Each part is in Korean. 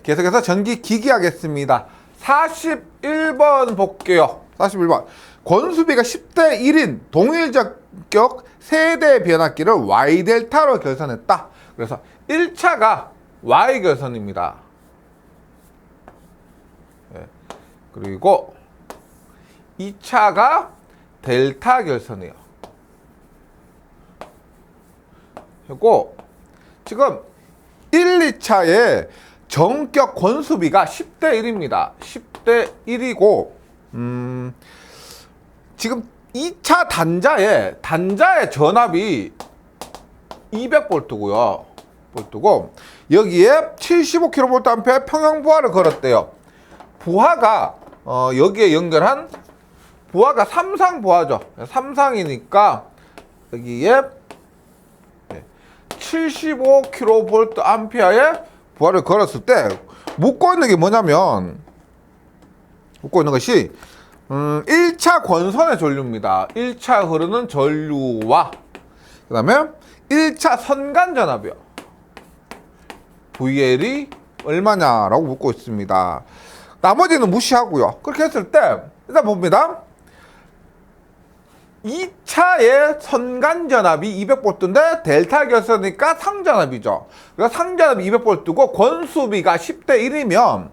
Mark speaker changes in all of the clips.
Speaker 1: 계속해서 전기 기기 하겠습니다. 41번 볼게요. 41번. 권수비가 10대 1인 동일 전격 세대 변압기를 Y델타로 결선했다. 그래서 1차가 Y 결선입니다. 네. 그리고 2차가 델타 결선이에요. 그리고 지금 1, 2차에 전격 권수비가 10대 1입니다. 10대 1이고 지금 2차 단자의 전압이 200V고요. 볼트고 여기에 75kVA 평형 부하를 걸었대요. 부하가 여기에 연결한 부하가 삼상 부하죠. 삼상이니까 여기에 75kVA의 부하를 걸었을 때 묻고 있는 게 뭐냐면 묻고 있는 것이 1차 권선의 전류입니다. 1차 흐르는 전류와 그 다음에 1차 선간 전압이요. VL이 얼마냐라고 묻고 있습니다. 나머지는 무시하고요. 그렇게 했을 때 일단 봅니다. 2차의 선간 전압이 200V인데 델타 결선이니까 상전압이죠. 그래서 상전압이 200V고 권수비가 10대 1이면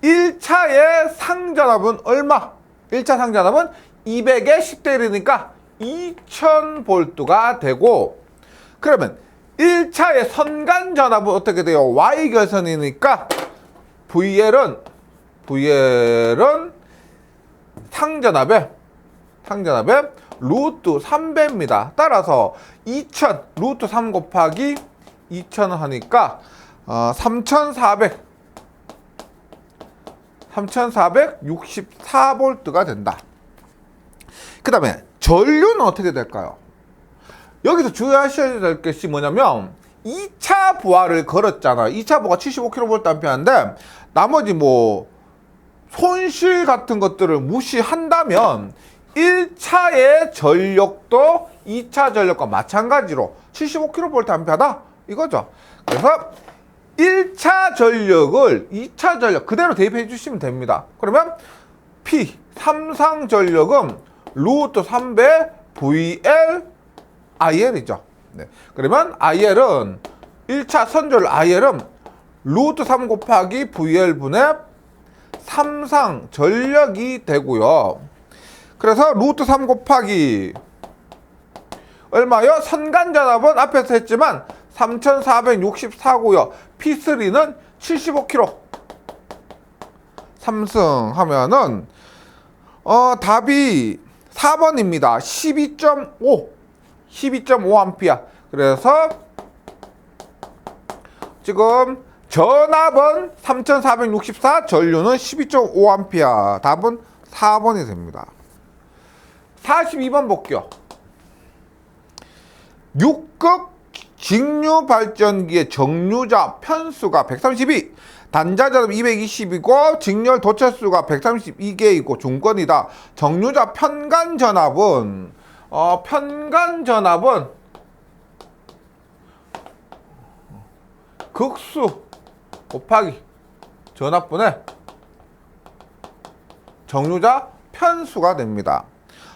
Speaker 1: 1차의 상전압은 얼마? 1차 상전압은 200에 10대 1이니까 2000V가 되고, 그러면 1차의 선간 전압은 어떻게 돼요? Y 결선이니까 VL은 상전압에 루트 3배입니다. 따라서 2000 루트 3 곱하기 2000 하니까 3464V가 된다. 그 다음에 전류는 어떻게 될까요? 여기서 주의하셔야 될 것이 뭐냐면 2차 부하를 걸었잖아요. 2차 부하가 75kVA인데 나머지 뭐 손실 같은 것들을 무시한다면 1차의 전력도 2차 전력과 마찬가지로 75kVA다 이거죠. 그래서 1차 전력을 2차 전력 그대로 대입해 주시면 됩니다. 그러면 P 삼상 전력은 루트 3배 VL IL이죠. 네. 그러면 IL은 1차 선전율 IL은 루트 3 곱하기 VL 분의 삼상 전력이 되고요. 그래서 루트 3 곱하기 얼마요? 선간전압은 앞에서 했지만 3464고요. P3는 75kg. 삼승하면은 답이 4번입니다. 12.5A. 그래서 지금 전압은 3464, 전류는 12.5A. 답은 4번이 됩니다. 42번 볼게요. 6급 직류 발전기의 정류자 편수가 132, 단자 전압 220이고 직렬 도체수가 132개이고 중권이다. 정류자 편간 전압은 극수 곱하기 전압분의 정류자 편수가 됩니다.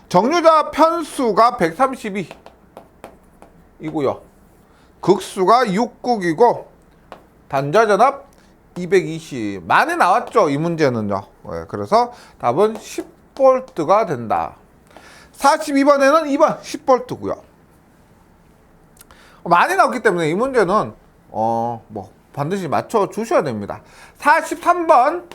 Speaker 1: 정류자 편수가 132이고요. 극수가 6극이고 단자 전압 220. 많이 나왔죠, 이 문제는요. 네, 그래서 답은 10V가 된다. 42번에는 2번 10V고요. 많이 나왔기 때문에 이 문제는 반드시 맞춰 주셔야 됩니다. 43번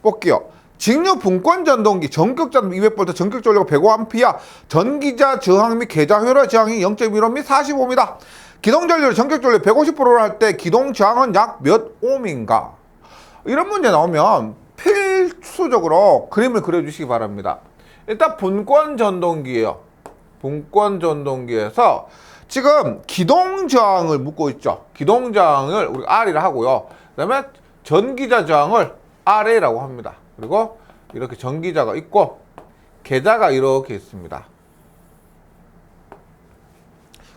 Speaker 1: 볼게요. 직류 분권 전동기 전격 전압 200V, 전격 전류가 105A, 전기자 저항 및 계좌 회로 저항이 0.1옴 및 45옴이다. 기동 전류 전격 전류 150%를 할 때 기동 저항은 약 몇 옴인가? 이런 문제 나오면 필수적으로 그림을 그려주시기 바랍니다. 일단 분권 전동기예요. 분권 전동기에서 지금 기동 저항을 묻고 있죠. 기동 저항을 우리가 R이라 하고요. 그 다음에 전기자 저항을 RA라고 합니다. 그리고 이렇게 전기자가 있고 계좌가 이렇게 있습니다.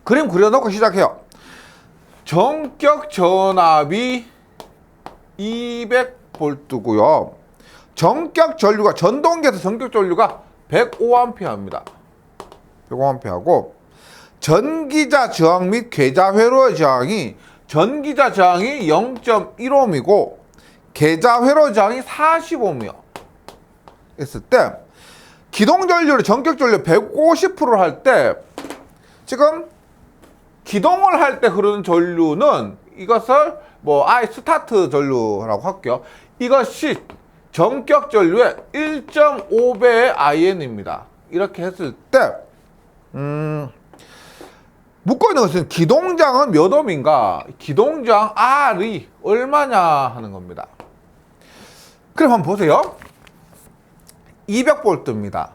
Speaker 1: 그림 그려놓고 시작해요. 전격 전압이 200V고요. 전격 전류가 전동기에서 전격 전류가 105A입니다. 105A고 전기자 저항 및 계좌 회로 저항이 전기자 저항이 0.1ohm이고 계좌 회로 저항이 40ohm이요. 했을 때 기동 전류를 전격 전류 150%를 할 때 지금 기동을 할 때 흐르는 전류는 이것을 스타트 전류라고 할게요. 이것이 전격 전류의 1.5배의 IN입니다. 이렇게 했을 때 묻고 있는 것은 기동장은 몇 ohm인가? 기동장 R이 얼마냐 하는 겁니다. 그럼 한번 보세요. 200V입니다.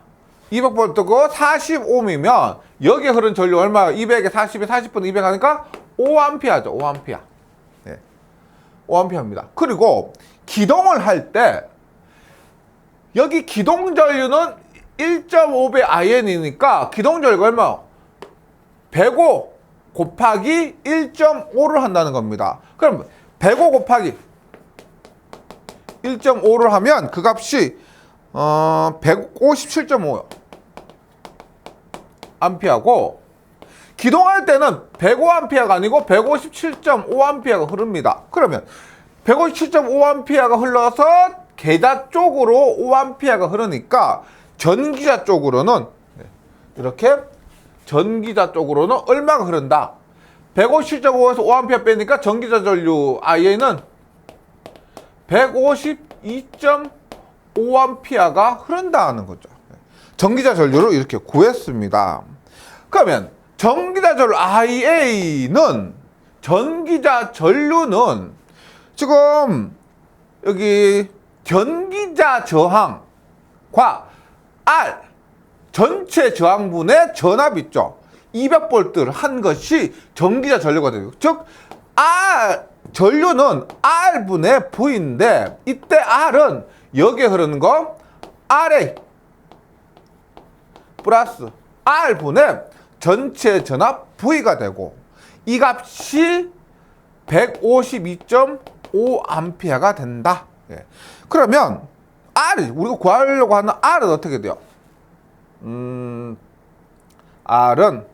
Speaker 1: 200V고 40ohm이면 여기에 흐르는 전류 얼마? 200에 40에 40분의 200 하니까 5A죠. 5A. 네. 5A입니다. 그리고 기동을 할 때 여기 기동 전류는 1.5배 IN이니까 기동 전류가 얼마? 105 곱하기 1.5를 한다는 겁니다. 그럼 105 곱하기 1.5를 하면 그 값이 157.5요. 암페어고 기동할 때는 105A가 아니고 157.5A가 흐릅니다. 그러면 157.5A가 흘러서 계좌 쪽으로 5A가 흐르니까 전기자 쪽으로는 이렇게 전기자 쪽으로는 얼마가 흐른다? 157.5에서 5A 빼니까 전기자 전류 IA는 152.5A가 흐른다는 거죠. 전기자 전류를 이렇게 구했습니다. 그러면 전기자 전류 IA는 전기자 전류는 지금 여기 전기자 저항과 R 전체 저항분의 전압 있죠. 200V를 한 것이 전기자 전류가 되고, 즉 R 전류는 R분의 V인데 이때 R은 여기에 흐르는 거 RA 플러스 R분의 전체 전압 V가 되고 이 값이 152.5A가 된다. 예. 그러면 R, 우리가 구하려고 하는 R은 어떻게 돼요? R은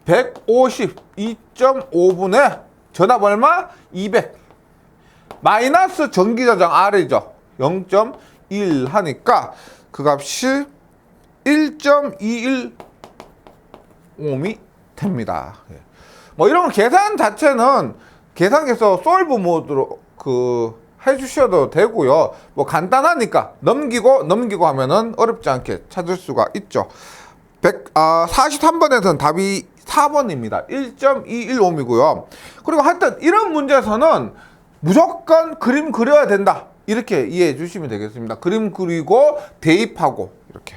Speaker 1: 152.5분의 전압 얼마? 200 마이너스 전기저장 R이죠. 0.1 하니까 그 값이 1.21ohm이 됩니다. 이런 계산 자체는 계산기에서 솔브 모드로 해주셔도 되고요. 간단하니까 넘기고 하면은 어렵지 않게 찾을 수가 있죠. 43번에서는 답이 4번입니다. 1.21ohm이고요. 그리고 하여튼 이런 문제에서는 무조건 그림 그려야 된다. 이렇게 이해해 주시면 되겠습니다. 그림 그리고 대입하고 이렇게.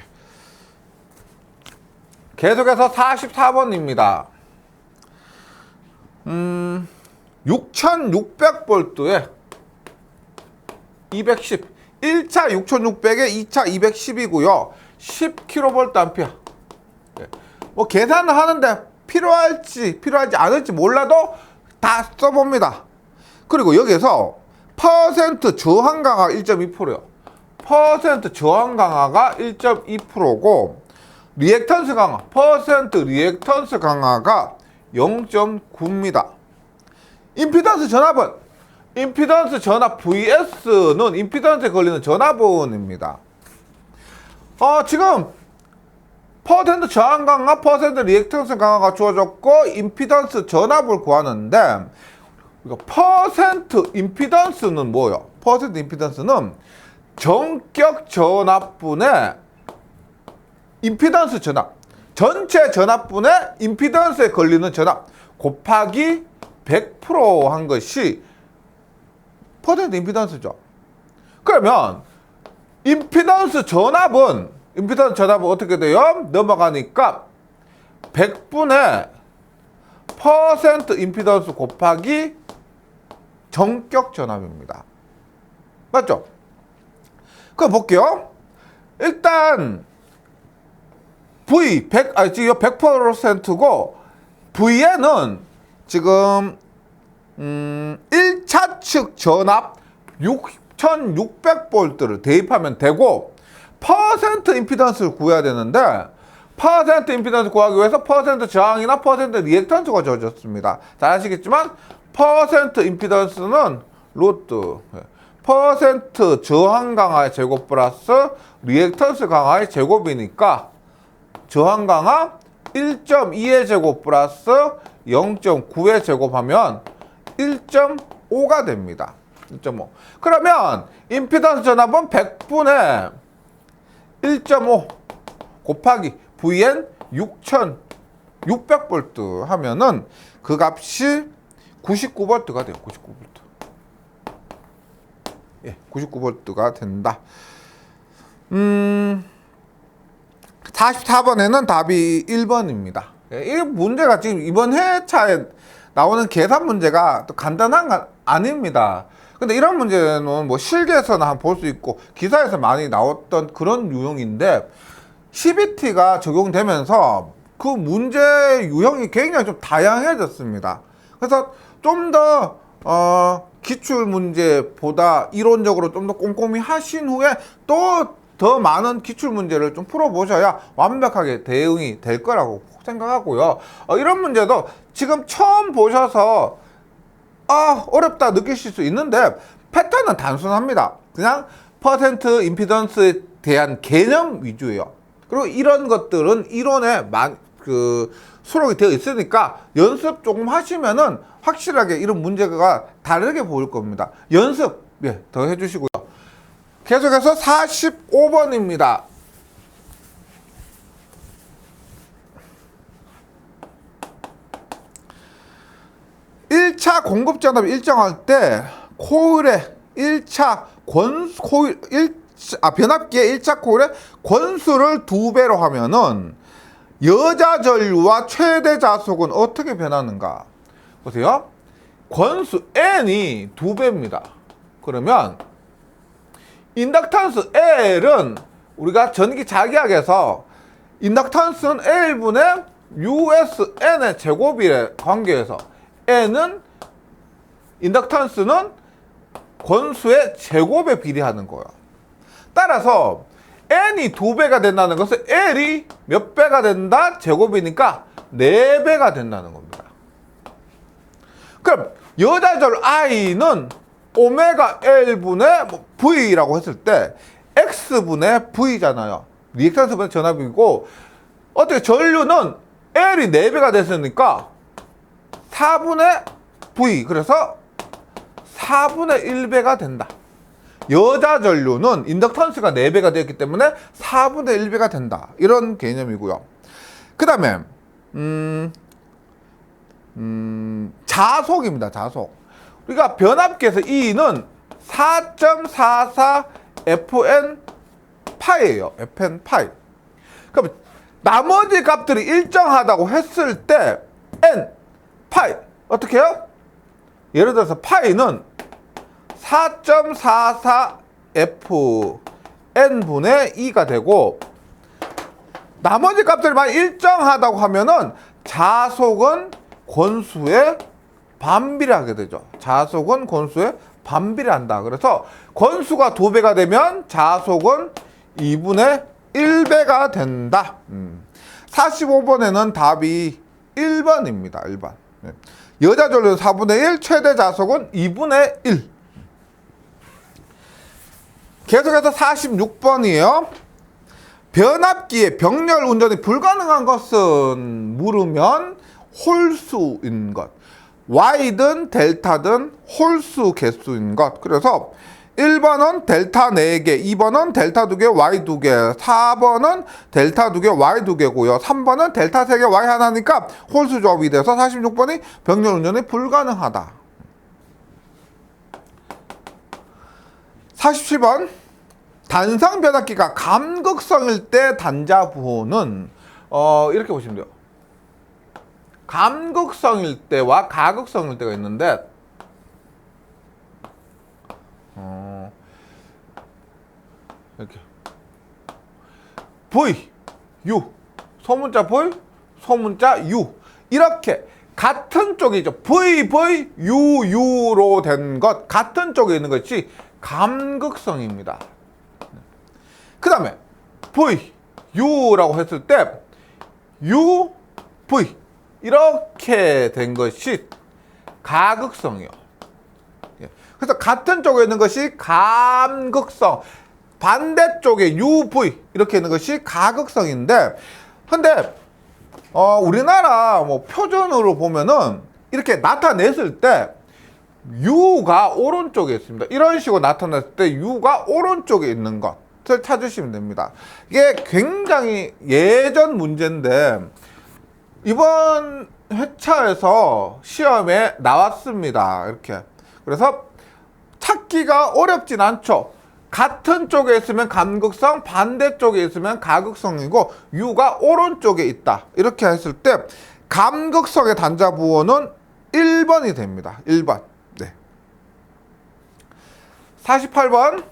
Speaker 1: 계속해서 44번입니다. 6600V에 210 1차 6600에 2차 210이고요 10kVA. 계산을 하는데 필요할지 않을지 몰라도 다 써봅니다. 그리고 여기서 퍼센트 저항 강화가 1.2%요. 퍼센트 저항 강화가 1.2%고 리액턴스 강화, 퍼센트 리액턴스 강화가 0.9입니다. 임피던스 전압은 임피던스 전압 VS는 임피던스에 걸리는 전압원입니다. 지금 퍼센트 저항 강화, 퍼센트 리액턴스 강화가 주어졌고 임피던스 전압을 구하는데 퍼센트 임피던스는 뭐예요? 퍼센트 임피던스는 전격 전압분의 임피던스 전압, 전체 전압분의 임피던스에 걸리는 전압 곱하기 100% 한 것이 퍼센트 임피던스죠. 그러면 임피던스 전압은 어떻게 돼요? 넘어가니까 100분의 퍼센트 임피던스 곱하기 전격 전압입니다. 맞죠? 그럼 볼게요. 일단 V 100%고 V에는 지금 1차 측 전압 6600V를 대입하면 되고 퍼센트 임피던스를 구해야 되는데 퍼센트 임피던스 구하기 위해서 퍼센트 저항이나 퍼센트 리액턴스가 주어졌습니다. 잘 아시겠지만 퍼센트 임피던스는 루트 퍼센트 저항 강화의 제곱 플러스 리액턴스 강화의 제곱이니까 저항 강화 1.2의 제곱 플러스 0.9의 제곱하면 1.5가 됩니다. 1.5. 그러면 임피던스 전압은 100분의 1.5 곱하기 VN 6600V 하면은 그 값이 99V가 돼요. 99V. 예, 99V가 된다. 44번에는 답이 1번입니다. 이 문제가 지금 이번 회차에 나오는 계산 문제가 또 간단한 건 아닙니다. 근데 이런 문제는 뭐 실기에서는 한번 볼 수 있고 기사에서 많이 나왔던 그런 유형인데 CBT가 적용되면서 그 문제 유형이 굉장히 좀 다양해졌습니다. 그래서 좀 더 기출 문제보다 이론적으로 좀 더 꼼꼼히 하신 후에 또 더 많은 기출 문제를 좀 풀어보셔야 완벽하게 대응이 될 거라고 생각하고요. 이런 문제도 지금 처음 보셔서 어렵다 느끼실 수 있는데 패턴은 단순합니다. 그냥 퍼센트 임피던스에 대한 개념 위주예요. 그리고 이런 것들은 이론에 수록이 되어 있으니까 연습 조금 하시면은 확실하게 이런 문제가 다르게 보일 겁니다. 연습 더 해주시고요. 계속해서 45번입니다. (1차) 공급 전압이 일정할 때 코일의 1차 변압기의 1차 코일의 권수를 2배로 하면은 여자 전류와 최대 자속은 어떻게 변하는가? 보세요. 권수 N이 2배입니다. 그러면 인덕턴스 L은 우리가 전기 자기학에서 인덕턴스는 L분의 USN의 제곱의 관계에서 N은 인덕턴스는 권수의 제곱에 비례하는 거예요. 따라서 N이 2배가 된다는 것은 L이 몇 배가 된다? 제곱이니까 4배가 된다는 겁니다. 그럼 여자절 I는 오메가 L분의 V라고 했을 때 X분의 V잖아요. 리액턴스분의 전압이고 어떻게 전류는 L이 4배가 됐으니까 4분의 V 그래서 4분의 1배가 된다. 여자 전류는 인덕턴스가 4배가 되었기 때문에 4분의 1배가 된다. 이런 개념이고요. 그 다음에 자속입니다. 자속. 우리가 변압기에서 E는 4.44 FN 파이예요. FN 파이. 그럼 나머지 값들이 일정하다고 했을 때 N 파이 어떻게 해요? 예를 들어서 파이는 4.44 FN분의 2가 되고 나머지 값들이 만약 일정하다고 하면은 자속은 권수에 반비례하게 되죠. 자속은 권수에 반비례한다. 그래서 권수가 2배가 되면 자속은 2분의 1배가 된다. 45번에는 답이 1번입니다. 1번. 여자 전류는 4분의 1, 최대 자속은 2분의 1. 계속해서 46번이에요. 변압기의 병렬 운전이 불가능한 것은 물으면 홀수인 것. Y든 델타든 홀수 개수인 것. 그래서 1번은 델타 4개, 2번은 델타 2개, Y 2개, 4번은 델타 2개, Y 2개고요. 3번은 델타 3개, Y 하나니까 홀수 조합이 돼서 46번이 병렬 운전이 불가능하다. 47번 단성 변압기가 감극성일 때 단자 부호는 이렇게 보시면 돼요. 감극성일 때와 가극성일 때가 있는데 이렇게 V, U 소문자 V, 소문자 U 이렇게 같은 쪽이죠. VVUU로 된 것, 같은 쪽에 있는 것이 감극성입니다. 그 다음에 VU라고 했을 때 UV 이렇게 된 것이 가극성이요. 그래서 같은 쪽에 있는 것이 감극성, 반대쪽에 UV 이렇게 있는 것이 가극성인데, 근데 우리나라 뭐 표준으로 보면은 이렇게 나타냈을 때 U가 오른쪽에 있습니다. 이런 식으로 나타냈을 때 U가 오른쪽에 있는 것을 찾으시면 됩니다. 이게 굉장히 예전 문제인데 이번 회차에서 시험에 나왔습니다. 이렇게. 그래서 찾기가 어렵진 않죠. 같은 쪽에 있으면 감극성, 반대쪽에 있으면 가극성이고 U가 오른쪽에 있다. 이렇게 했을 때 감극성의 단자부호는 1번이 됩니다. 1번. 네. 48번.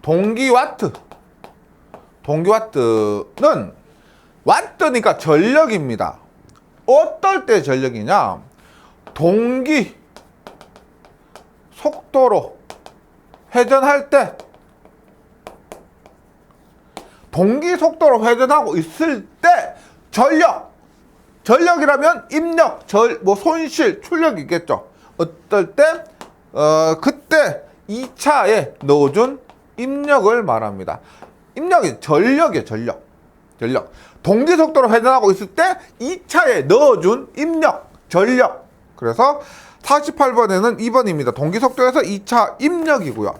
Speaker 1: 동기와트. 동기와트는 와트니까 전력입니다. 어떨 때 전력이냐? 동기 속도로 회전할 때, 동기 속도로 회전하고 있을 때 전력이라면 입력, 손실, 출력이겠죠. 어떨 때? 그때 2차에 넣어준 입력을 말합니다. 입력이 전력이에요. 전력. 동기 속도로 회전하고 있을 때 2차에 넣어준 입력, 전력. 그래서 48번에는 2번입니다. 동기 속도에서 2차 입력이고요.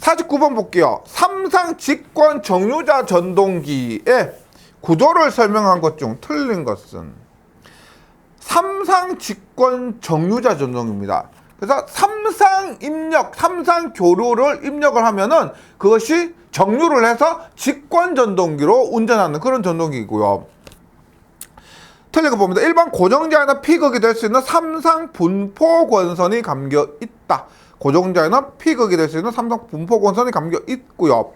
Speaker 1: 49번 볼게요. 삼상 직권 정류자 전동기의 구조를 설명한 것 중 틀린 것은? 삼상 직권 정류자 전동기입니다. 그래서 삼상 입력, 삼상 교류를 입력을 하면은 그것이 정류를 해서 직권 전동기로 운전하는 그런 전동기이고요. 틀린 거 봅니다. 1번 고정자에는 피극이 될 수 있는 삼상 분포 권선이 감겨 있다. 고정자에는 피극이 될 수 있는 삼상 분포 권선이 감겨 있고요.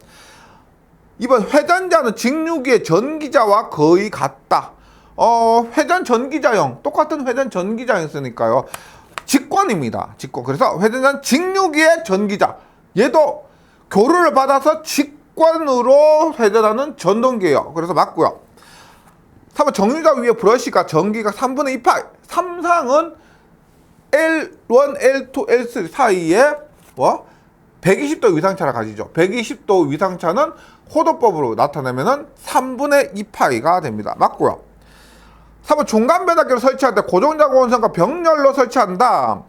Speaker 1: 2번 회전자는 직류기의 전기자와 거의 같다. 회전 전기자형, 똑같은 회전 전기자형 쓰니까요. 직권입니다. 직권. 그래서 회전자는 직류기의 전기자. 얘도 교류를 받아서 직권으로 회전하는 전동기예요. 그래서 맞고요. 3번 정류자 위에 브러쉬가 전기가 3분의 2파. 삼상은 L1, L2, L3 사이에 120도 위상차를 가지죠. 120도 위상차는 호도법으로 나타내면은 3분의 2파이가 됩니다. 맞고요. 3번 중간 변압기를 설치할 때 고정자 권선과 병렬로 설치한다.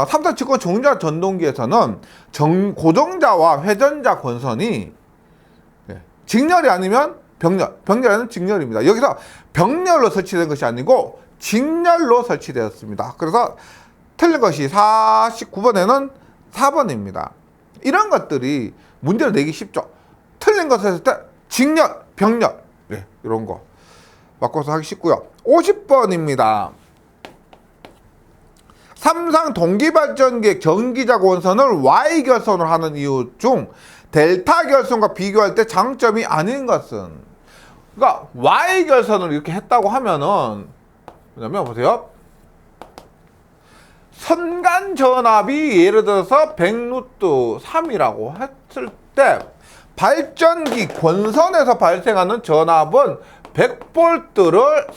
Speaker 1: 삼상 직권 정류자 전동기에서는 고정자와 회전자 권선이 직렬이 아니면 병렬에는 직렬입니다. 여기서 병렬로 설치된 것이 아니고 직렬로 설치되었습니다. 그래서 틀린 것이 49번에는 4번입니다. 이런 것들이 문제를 내기 쉽죠. 틀린 것을 했을 때 직렬, 병렬 이런 거 바꿔서 하기 쉽고요. 50번입니다. 삼상 동기발전기의 전기자 권선을 Y결선으로 하는 이유 중 델타 결선과 비교할 때 장점이 아닌 것은? 그러니까 Y결선을 이렇게 했다고 하면은 뭐냐면 보세요. 선간 전압이 예를 들어서 100루트 3이라고 했을 때 발전기 권선에서 발생하는 전압은 100볼트를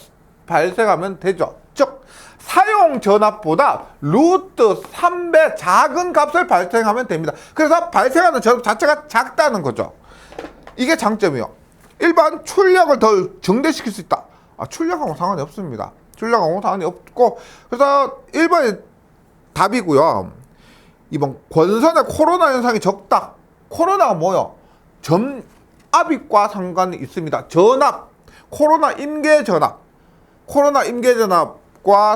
Speaker 1: 발생하면 되죠. 즉 사용 전압보다 루트 3배 작은 값을 발생하면 됩니다. 그래서 발생하는 전압 자체가 작다는 거죠. 이게 장점이요. 일반 출력을 더 증대시킬 수 있다. 출력하고 상관이 없습니다. 출력하고 상관이 없고, 그래서 1번이 답이고요. 2번 권선의 코로나 현상이 적다. 코로나가 뭐요? 전압과 상관이 있습니다. 전압, 코로나 임계 전압과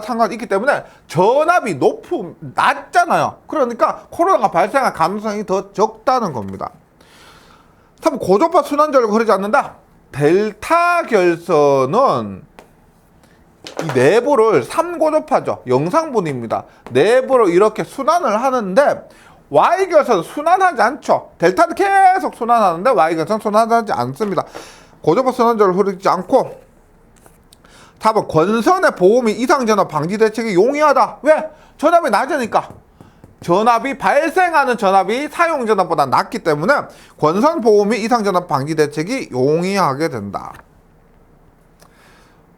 Speaker 1: 상관이 있기 때문에 전압이 낮잖아요. 그러니까 코로나가 발생할 가능성이 더 적다는 겁니다. 3. 고조파 순환전류가 흐르지 않는다. 델타 결선은 이 내부를 3고조파죠. 영상분입니다. 내부로 이렇게 순환을 하는데 Y결선은 순환하지 않죠. 델타는 계속 순환하는데 Y결선은 순환하지 않습니다. 고조파 순환전류 흐르지 않고 답은 권선의 보호 및 이상전압 방지 대책이 용이하다. 왜? 전압이 낮으니까. 전압이 발생하는 전압이 사용 전압보다 낮기 때문에 권선 보호 및 이상 전압 방지 대책이 용이하게 된다.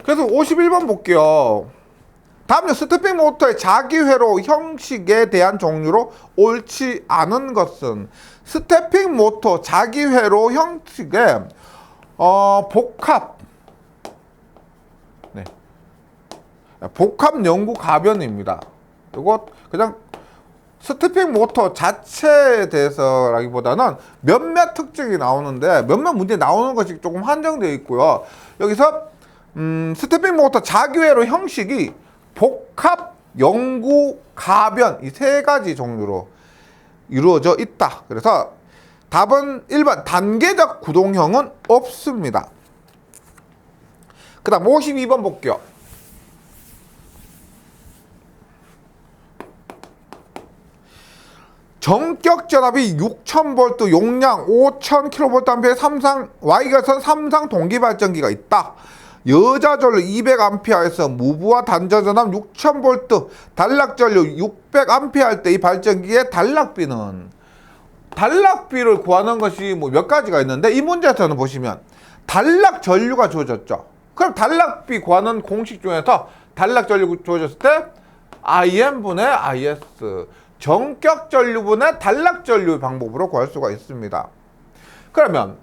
Speaker 1: 그래서 51번 볼게요. 다음은 스태핑 모터의 자기회로 형식에 대한 종류로 옳지 않은 것은 스태핑 모터 자기회로 형식의 복합 연구 가변입니다. 이거 그냥 스태핑 모터 자체에 대해서라기보다는 몇몇 특징이 나오는데 몇몇 문제 나오는 것이 조금 한정되어 있고요. 여기서 스태핑 모터 자기회로 형식이 복합, 영구, 가변 이 세 가지 종류로 이루어져 있다. 그래서 답은 1번 단계적 구동형은 없습니다. 그 다음 52번 볼게요. 전격 전압이 6000V, 용량 5000kVA의 Y가선 삼상 동기발전기가 있다. 여자 전류 200A에서 무부하 단전 전압 6000V, 단락 전류 600A 때 이 발전기의 단락비는 단락비를 구하는 것이 뭐 몇 가지가 있는데 이 문제에서는 보시면 단락 전류가 주어졌죠. 그럼 단락비 구하는 공식 중에서 단락 전류 주어졌을 때 IM분의 IS 전격 전류분의 단락 전류 방법으로 구할 수가 있습니다. 그러면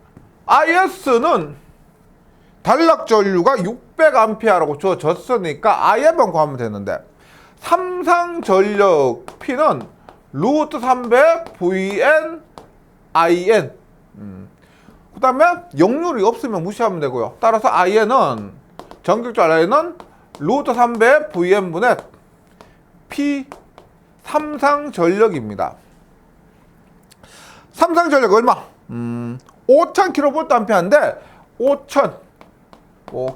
Speaker 1: IS는 단락 전류가 600A라고 주어졌으니까 IM만 구하면 되는데 삼상 전력 P는 루트 300 VN IN 그 다음에 역률이 없으면 무시하면 되고요. 따라서 IN은 전격전 IN은 루트 300 VN분의 P 삼상 전력입니다. 삼상 전력 얼마? 5000kVA인데 5000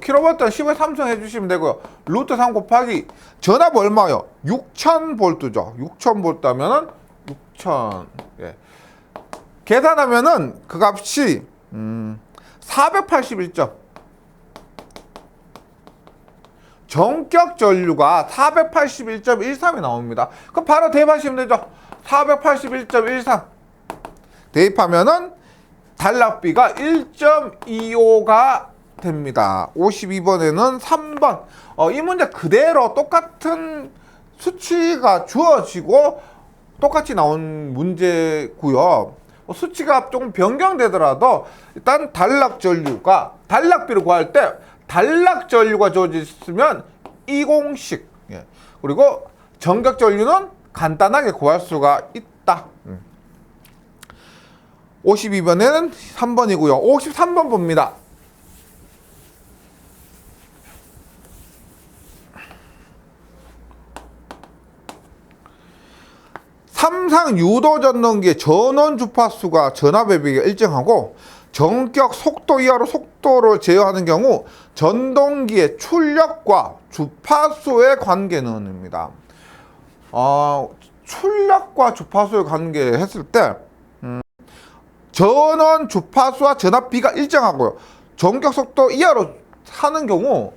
Speaker 1: kV는 10에 3승 해주시면 되고요. 루트 3 곱하기 전압 얼마요? 6000V죠. 6000V 하면은 6000 계산하면은 그 값이 481점. 전격 전류가 481.13이 나옵니다. 그럼 바로 대입하시면 되죠. 481.13 대입하면은 단락비가 1.25가 됩니다. 52번에는 3번 이 문제 그대로 똑같은 수치가 주어지고 똑같이 나온 문제고요. 수치가 조금 변경되더라도 일단 단락 전류가 단락비를 구할 때 단락 전류가 주어져 있으면 이 공식 그리고 전격 전류는 간단하게 구할 수가 있다. 52번에는 3번이고요. 53번 봅니다. 삼상 유도 전동기의 전원 주파수가 전압에 비해 일정하고 전격 속도 이하로 속도를 제어하는 경우 전동기의 출력과 주파수의 관계는입니다. 출력과 주파수의 관계 했을 때 전원 주파수와 전압비가 일정하고요. 전격 속도 이하로 하는 경우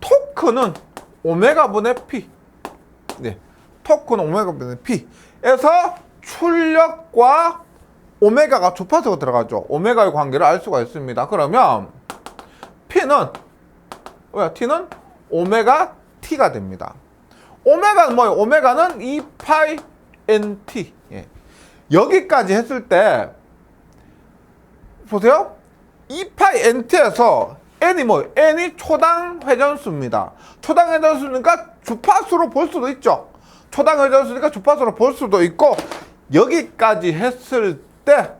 Speaker 1: 토크는 오메가분의 P 토크는 오메가분의 P에서 출력과 오메가가 주파수가 들어가죠. 오메가의 관계를 알 수가 있습니다. 그러면 T는 오메가 T가 됩니다. 오메가는 뭐예요? 오메가는 2파이 NT. 여기까지 했을 때 보세요. 2파이 NT에서 N이 뭐예요? N이 초당 회전수입니다. 초당 회전수니까 주파수로 볼 수도 있죠. 초당 회전수니까 주파수로 볼 수도 있고 여기까지 했을 때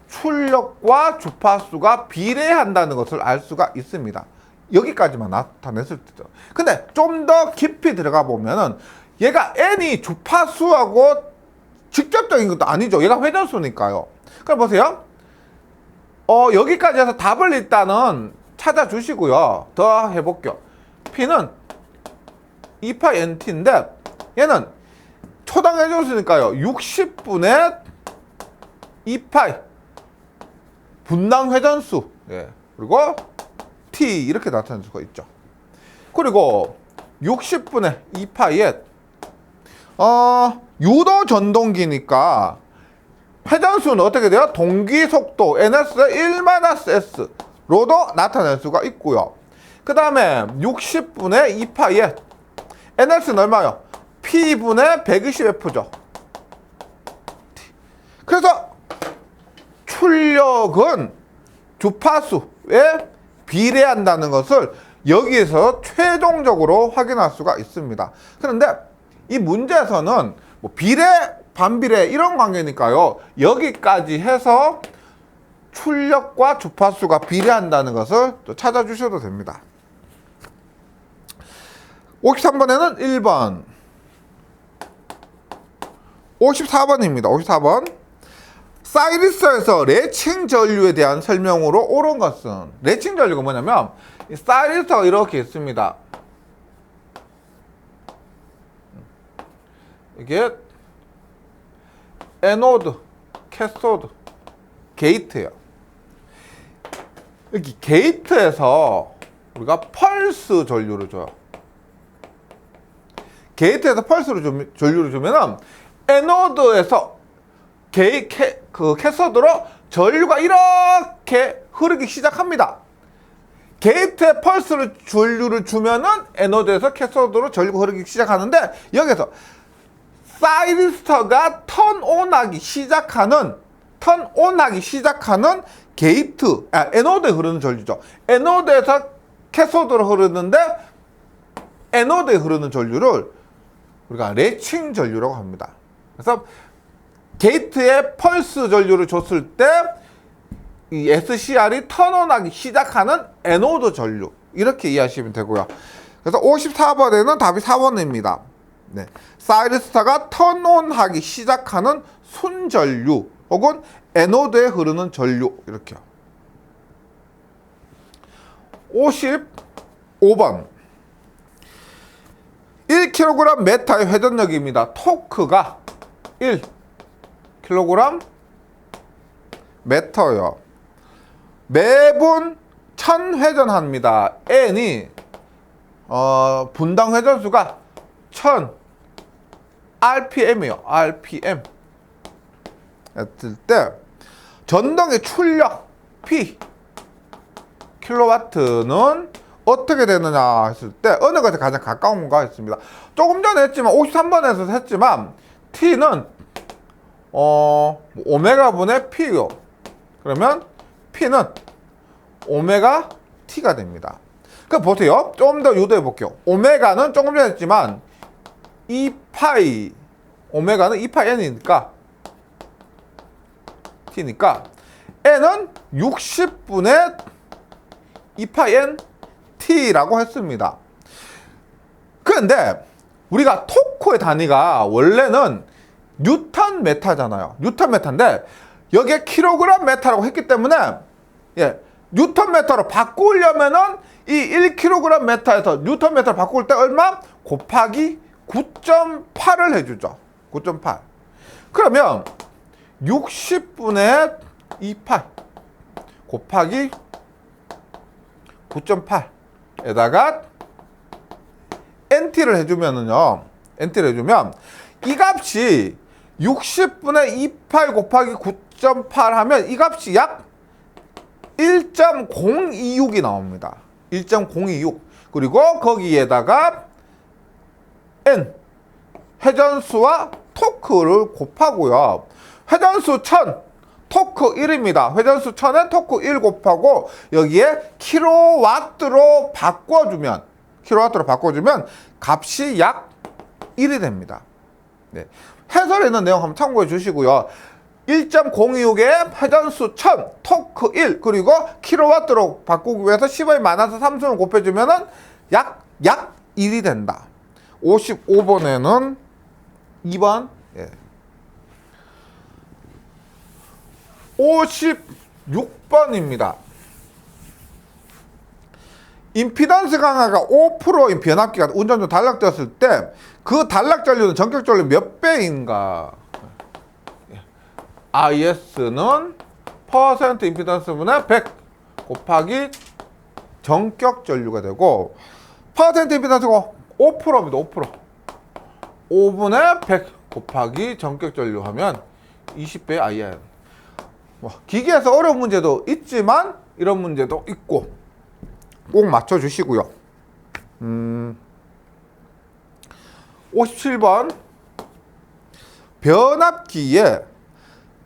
Speaker 1: 출력과 주파수가 비례한다는 것을 알 수가 있습니다. 여기까지만 나타냈을 때죠. 근데 좀 더 깊이 들어가 보면은 얘가 N이 주파수하고 직접적인 것도 아니죠. 얘가 회전수니까요. 그럼 보세요. 여기까지 해서 답을 일단은 찾아주시고요. 더 해볼게요. P는 2파이 NT인데 얘는 초당 회전수니까요. 60분의 2파이 분당 회전수 그리고 T 이렇게 나타낼 수가 있죠. 그리고 60분의 2파이에 유도 전동기니까 회전수는 어떻게 돼요? 동기 속도 ns의 1-s로도 나타낼 수가 있고요. 그 다음에 60분의 2파이에 ns는 얼마요? p분의 120f죠. 그래서 출력은 주파수에 비례한다는 것을 여기에서 최종적으로 확인할 수가 있습니다. 그런데 이 문제에서는 뭐 비례, 반비례 이런 관계니까요. 여기까지 해서 출력과 주파수가 비례한다는 것을 또 찾아주셔도 됩니다. 53번에는 1번, 54번입니다. 54번. 사이리스에서 레칭 전류에 대한 설명으로 옳은 것은, 레칭 전류가 뭐냐면 이 사이리스가 이렇게 있습니다. 이게 에노드, 캐소드, 게이트예요. 여기 게이트에서 우리가 펄스 전류를 줘요. 게이트에서 펄스를 전류를 주면은 에노드에서 캐소드로 전류가 이렇게 흐르기 시작합니다. 게이트에 펄스를 전류를 주면은 에노드에서 캐소드로 전류가 흐르기 시작하는데, 여기서 사이리스터가 턴온하기 시작하는 게이트, 에노드에 흐르는 전류죠. 에노드에서 캐소드로 흐르는데 에노드에 흐르는 전류를 우리가 레칭 전류라고 합니다. 그래서 게이트에 펄스 전류를 줬을 때 이 SCR이 턴온하기 시작하는 에노드 전류, 이렇게 이해하시면 되고요. 그래서 54번에는 답이 4번입니다. 네. 사이리스터가 턴온하기 시작하는 순전류 혹은 에노드에 흐르는 전류, 이렇게요. 55번. 1kg 메타의 회전력입니다. 토크가 1kg 메터요. 매분 1000회전합니다. n이 분당 회전수가 1000 rpm이요. rpm 했을 때 전동의 출력 P 킬로와트는 어떻게 되느냐 했을 때 어느 것에 가장 가까운가 했습니다. 조금 전에 했지만 53번에서 했지만 T는 오메가분의 P요. 그러면 P는 오메가 T가 됩니다. 그럼 보세요. 좀 더 유도해 볼게요. 오메가는 조금 전에 했지만 2파이, 오메가는 2파이 N이니까 T니까 N은 60분의 2파이 N T라고 했습니다. 그런데 우리가 토크의 단위가 원래는 뉴턴 메타잖아요. 뉴턴 메타인데 여기에 킬로그램 메타라고 했기 때문에 뉴턴 메타로 바꾸려면은 이 1kg 메타에서 뉴턴 메타로 바꿀 때 얼마? 곱하기 9.8을 해주죠. 9.8. 그러면 60분의 2파이 곱하기 9.8에다가 NT를 해주면은요, NT를 해주면 이 값이 60분의 2파이 곱하기 9.8 하면 이 값이 약 1.026이 나옵니다. 1.026. 그리고 거기에다가 N, 회전수와 토크를 곱하고요. 회전수 1000, 토크 1입니다. 회전수 1000에 토크 1 곱하고 여기에 킬로와트로 바꿔주면 값이 약 1이 됩니다. 네. 해설에 있는 내용 한번 참고해 주시고요. 1.026에 회전수 1000, 토크 1, 그리고 킬로와트로 바꾸기 위해서 10의 마이너스 3승을 곱해주면은 약 1이 된다. 55번에는 2번, 56번입니다. 임피던스 강화가 5%인 변압기가 운전중 단락되었을 때 그 단락 전류는 전격 전류 몇 배인가? IS는 퍼센트 임피던스분의 100 곱하기 전격 전류가 되고, 퍼센트 비슷하고 5%입니다. 5%. 5분의 100 곱하기 전격 전류하면 20배 IR. 기계에서 어려운 문제도 있지만 이런 문제도 있고 꼭 맞춰주시고요. 57번 변압기의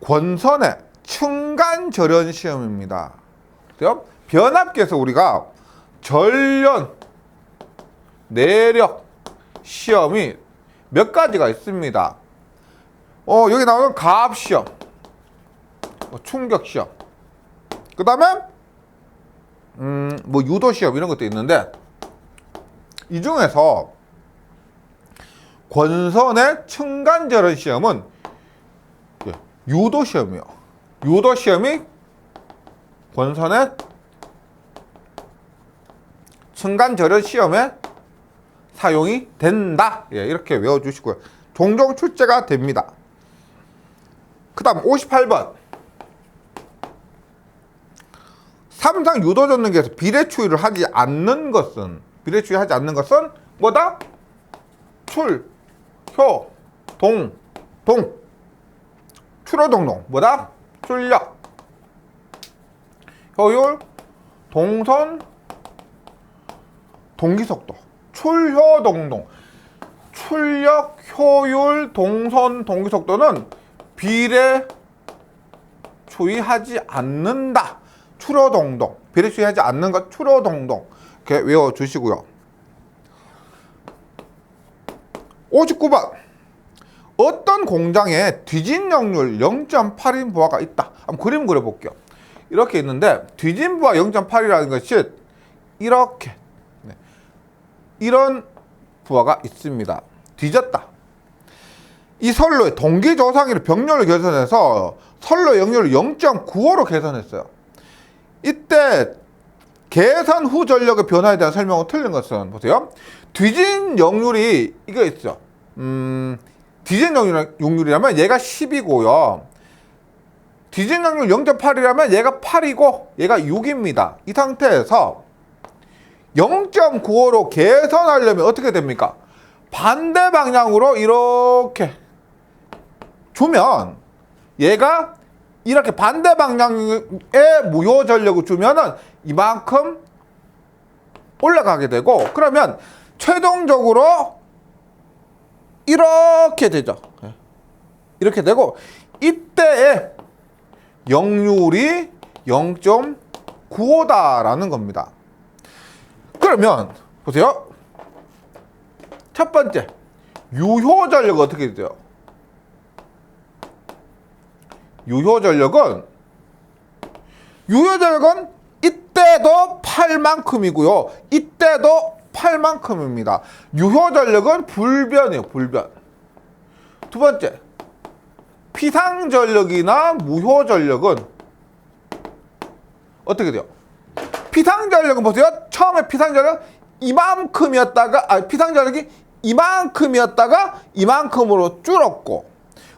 Speaker 1: 권선의 층간 절연 시험입니다. 변압기에서 우리가 전련, 내력 시험이 몇 가지가 있습니다. 여기 나오는 가압 시험, 충격 시험, 그 다음에 유도 시험 이런 것도 있는데 이 중에서 권선의 층간 절연 시험은 유도 시험이요. 유도 시험이 권선의 층간 절연 시험에 사용이 된다. 이렇게 외워주시고요. 종종 출제가 됩니다. 그 다음 58번 3상 유도 전등기에서 비례 추이를 하지 않는 것은 뭐다? 출, 효, 동. 출효동동 뭐다? 출력, 효율, 동선, 동기속도. 출효동동. 출력, 효율, 동선, 동기속도는 비례 추이하지 않는다. 출효동동. 비례 추이하지 않는 것 출효동동. 이렇게 외워주시고요. 59번 어떤 공장에 뒤진 역률 0.8인 부하가 있다. 한번 그림 그려볼게요. 이렇게 있는데 뒤진 부하 0.8이라는 것이 이렇게 이런 부하가 있습니다. 뒤졌다. 이 선로의 동기 조상위를 병렬을 계산해서 선로 역률을 0.95로 계산했어요. 이때 계산 후 전력의 변화에 대한 설명은 틀린 것은 보세요. 뒤진 역률이 이거 있죠. 뒤진 역률이라면 얘가 10이고요. 뒤진 역률 0.8이라면 얘가 8이고 얘가 6입니다. 이 상태에서 0.95로 계산하려면 어떻게 됩니까? 반대 방향으로 이렇게 주면 얘가 이렇게 반대 방향의 무효 전력을 주면은 이만큼 올라가게 되고 그러면 최종적으로 이렇게 되죠. 이렇게 되고 이때의 역률이 0.95다라는 겁니다. 그러면 보세요. 첫 번째 유효 전력은 어떻게 되죠? 유효 전력은 이때도 8만큼이고요. 이때도 8만큼입니다. 유효 전력은 불변이에요. 불변. 두 번째 피상 전력이나 무효 전력은 어떻게 돼요? 피상 전력은 보세요. 처음에 피상 전력 이만큼이었다가 피상 전력이 이만큼이었다가 이만큼으로 줄었고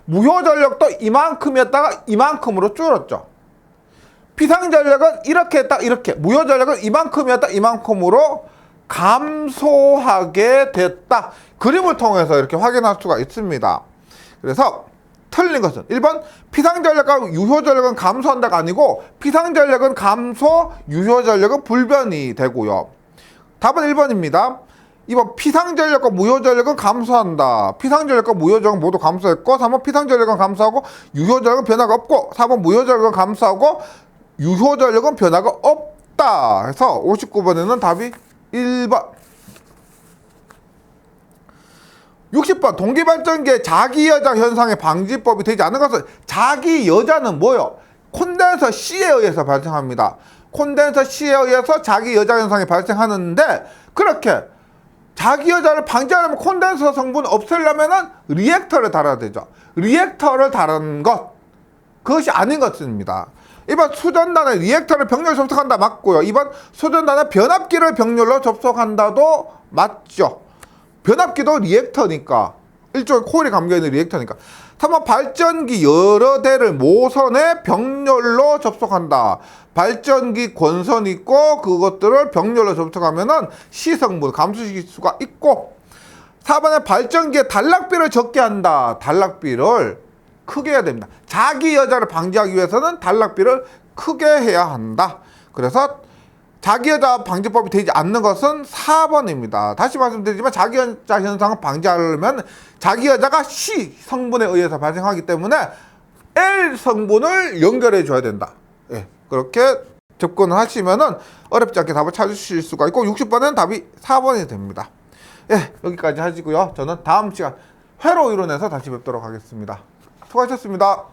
Speaker 1: 무효 전력도 이만큼이었다가 이만큼으로 줄었죠. 피상 전력은 이렇게 했다 이렇게, 무효 전력은 이만큼이었다 이만큼으로 감소하게 됐다. 그림을 통해서 이렇게 확인할 수가 있습니다. 그래서 틀린 것은 1번 피상 전력과 유효 전력은 감소한다가 아니고 피상 전력은 감소, 유효 전력은 불변이 되고요. 답은 1번입니다. 2번 피상 전력과 무효 전력은 감소한다. 피상 전력과 무효 전력은 모두 감소했고 3번 피상 전력은 감소하고 유효 전력은 변화가 없고 4번 무효 전력은 감소하고 유효 전력은 변화가 없다. 해서 59번에는 답이 1번. 60번 동기발전기의 자기여자 현상의 방지법이 되지 않은 것은 자기여자는 뭐요? 콘덴서 C에 의해서 발생합니다. 콘덴서 C에 의해서 자기여자 현상이 발생하는데 그렇게 자기여자를 방지하려면 콘덴서 성분 없애려면 리액터를 달아야 되죠. 리액터를 다른 것 그것이 아닌 것입니다. 1번 수전단에 리액터를 병렬 접속한다 맞고요. 2번 수전단에 변압기를 병렬로 접속한다도 맞죠. 변압기도 리액터니까 일종의 코일이 감겨있는 리액터니까. 3번 발전기 여러 대를 모선에 병렬로 접속한다. 발전기 권선이 있고 그것들을 병렬로 접속하면은 시성분 감소시킬 수가 있고, 4번에 발전기에 단락비를 적게 한다. 단락비를 크게 해야 됩니다. 자기 여자를 방지하기 위해서는 단락비를 크게 해야 한다. 그래서 자기 여자 방지법이 되지 않는 것은 4번입니다. 다시 말씀드리지만 자기 여자 현상을 방지하려면 자기 여자가 C 성분에 의해서 발생하기 때문에 L 성분을 연결해 줘야 된다. 예, 그렇게 접근을 하시면은 어렵지 않게 답을 찾으실 수가 있고, 60번은 답이 4번이 됩니다. 예, 여기까지 하시고요. 저는 다음 시간 회로 이론에서 다시 뵙도록 하겠습니다. 수고하셨습니다.